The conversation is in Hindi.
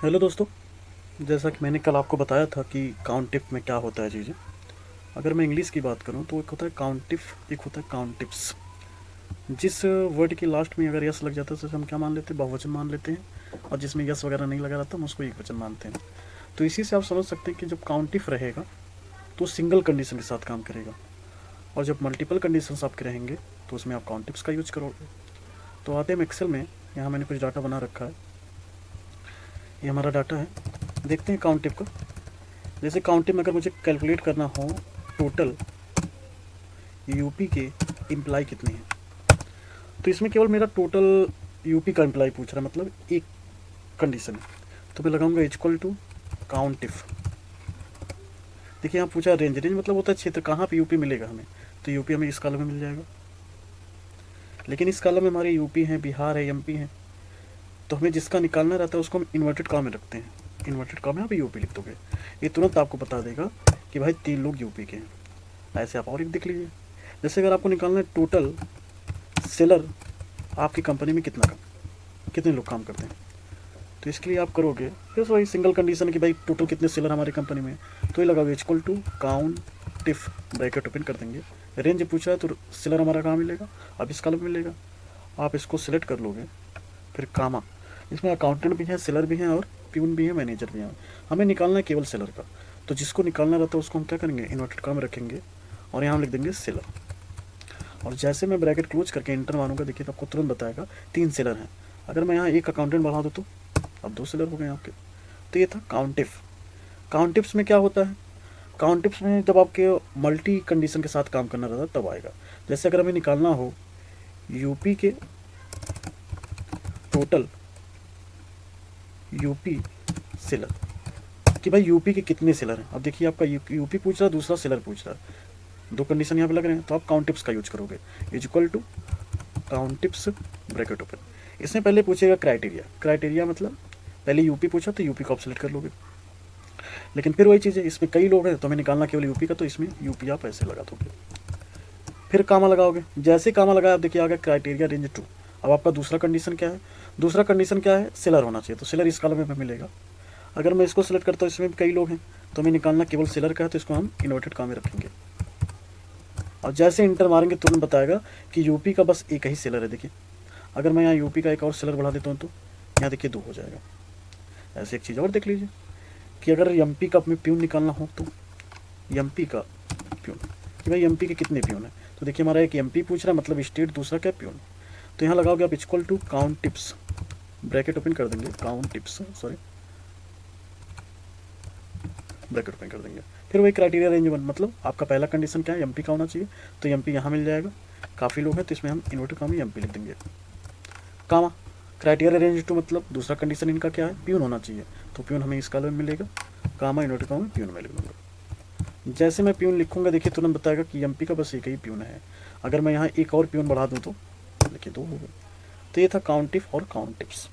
हेलो दोस्तों। जैसा कि मैंने कल आपको बताया था कि काउंटिफ में क्या होता है चीज़ें। अगर मैं इंग्लिश की बात करूं तो एक होता है काउंटिफ, एक होता है काउंटिप्स। जिस वर्ड की लास्ट में अगर यस लग जाता है तो उसे हम क्या मान लेते हैं, बहुवचन मान लेते हैं। और जिसमें यस वगैरह नहीं लगा रहता हम उसको एक वचन मानते हैं। तो इसी से आप समझ सकते हैं कि जब काउंटिफ रहेगा तो सिंगल कंडीशन के साथ काम करेगा, और जब मल्टीपल कंडीशंस आपके रहेंगे तो उसमें आप काउंटिप्स का यूज करोगे। तो आते हैं एक्सेल में। यहाँ मैंने कुछ डाटा बना रखा है, ये हमारा डाटा है। देखते हैं काउंटिफ का। जैसे काउंटिंग में अगर मुझे कैलकुलेट करना हो टोटल यूपी के इम्प्लाई कितने हैं, तो इसमें केवल मेरा टोटल यूपी का इम्प्लाई पूछ रहा है, मतलब एक कंडीशन है। तो मैं लगाऊंगा इक्वल टू काउंटिफ। देखिए यहाँ पूछा रेंज, रेंज मतलब होता है क्षेत्र, कहाँ पे यूपी मिलेगा हमें। तो यूपी हमें इस कॉलम में मिल जाएगा, लेकिन इस कॉलम में हमारे यूपी है, बिहार है, एमपी है। तो हमें जिसका निकालना रहता है उसको हम इन्वर्टेड कॉलम में रखते हैं। इन्वर्टेड कॉलम में आप यूपी लिख दोगे, ये तुरंत आपको बता देगा कि भाई 3 लोग यूपी के हैं। ऐसे आप और एक देख लीजिए। जैसे अगर आपको निकालना है टोटल सेलर आपकी कंपनी में कितने लोग काम करते हैं, तो इसके लिए आप करोगे फिर वही सिंगल कंडीशन कि भाई टोटल कितने सेलर हमारी कंपनी में। तो ये लगाओगे equal to countif, bracket open कर देंगे। रेंज पूछा है तो सेलर हमारा कहाँ मिलेगा, अब इस कॉलम में मिलेगा। आप इसको सिलेक्ट कर लोगे, फिर कामा। इसमें अकाउंटेंट भी है, सेलर भी हैं और प्यून भी है, मैनेजर भी हैं। हमें निकालना है केवल सेलर का। तो जिसको निकालना रहता है उसको हम क्या करेंगे, इन्वर्टेड कॉलम में रखेंगे और यहाँ हम लिख देंगे सेलर। और जैसे मैं ब्रैकेट क्लोज करके इंटर मारूंगा, देखिए तो आपको तुरंत बताएगा 3 सेलर हैं। अगर मैं यहाँ एक अकाउंटेंट बढ़ा दूँ तो अब 2 सेलर हो गए आपके। तो ये था काउंटिफ। काउंटिप्स में क्या होता है, काउंटिप्स में जब आपके मल्टी कंडीशन के साथ काम करना रहता है तब आएगा। जैसे अगर हमें निकालना हो यूपी के टोटल यूपी सेलर, कि भाई यूपी के कितने सेलर हैं। अब देखिए आपका यूपी पूछ रहा है, दूसरा सेलर पूछ रहा है, 2 कंडीशन यहाँ पे लग रहे हैं। तो आप काउंटिप्स का यूज करोगे, इज इक्वल टू काउंटिप्स ब्रैकेट ओपन। इसमें पहले पूछेगा क्राइटेरिया। क्राइटेरिया मतलब पहले यूपी पूछा तो यूपी को आप सेलेक्ट कर लोगे, लेकिन फिर वही चीज़ है, इसमें कई लोग हैं तो हमें निकालना केवल यूपी का, तो इसमें यूपी आप ऐसे लगा दोगे। फिर कामा लगाओगे, जैसे कामा लगाया आप देखिए आ गया क्राइटेरिया रेंज 2। अब आपका दूसरा कंडीशन क्या है, दूसरा कंडीशन क्या है, सेलर होना चाहिए। तो सेलर इस कॉलम में मिलेगा। अगर मैं इसको सेलेक्ट करता हूँ, इसमें भी कई लोग हैं तो हमें निकालना केवल सेलर का है, तो इसको हम इन्वर्टेड कॉलम में रखेंगे। और जैसे इंटर मारेंगे तुरंत बताएगा कि यूपी का बस एक ही सेलर है। देखिए अगर मैं यहाँ यूपी का एक और सेलर बढ़ा देता हूँ तो यहाँ देखिए 2 हो जाएगा। ऐसे एक चीज़ और देख लीजिए कि अगर एमपी का अपने प्यून निकालना हो तो एमपी का प्यून, कि भाई एमपी के कितने प्यून है। तो देखिए हमारा एक एमपी पूछ रहा है, मतलब स्टेट, दूसरा क्या प्यून। तो यहाँ लगाओगे आप equal to countifs, bracket open कर देंगे, countifs sorry bracket open कर देंगे। फिर वही क्राइटेरिया रेंज 1, मतलब आपका पहला कंडीशन क्या है, एमपी का होना चाहिए। तो एमपी यहाँ मिल जाएगा, काफ़ी लोग हैं तो इसमें हम इन्वर्टेड कॉमा एमपी लिख देंगे। कामा क्राइटेरिया रेंज 2 मतलब दूसरा कंडीशन इनका क्या है, प्यून होना चाहिए। तो प्यून हमें इस कॉलम में मिलेगा, कामा इन्वर्टेड कॉमा प्यून में लिख दूँगा। जैसे मैं प्यून लिखूंगा देखिए तुरंत बताएगा कि एमपी का बस एक ही प्यून है। अगर मैं यहाँ एक और प्यून बढ़ा दूँ तो देखिए 2 हो गए। तो ये था काउंटिफ और काउंटिप्स।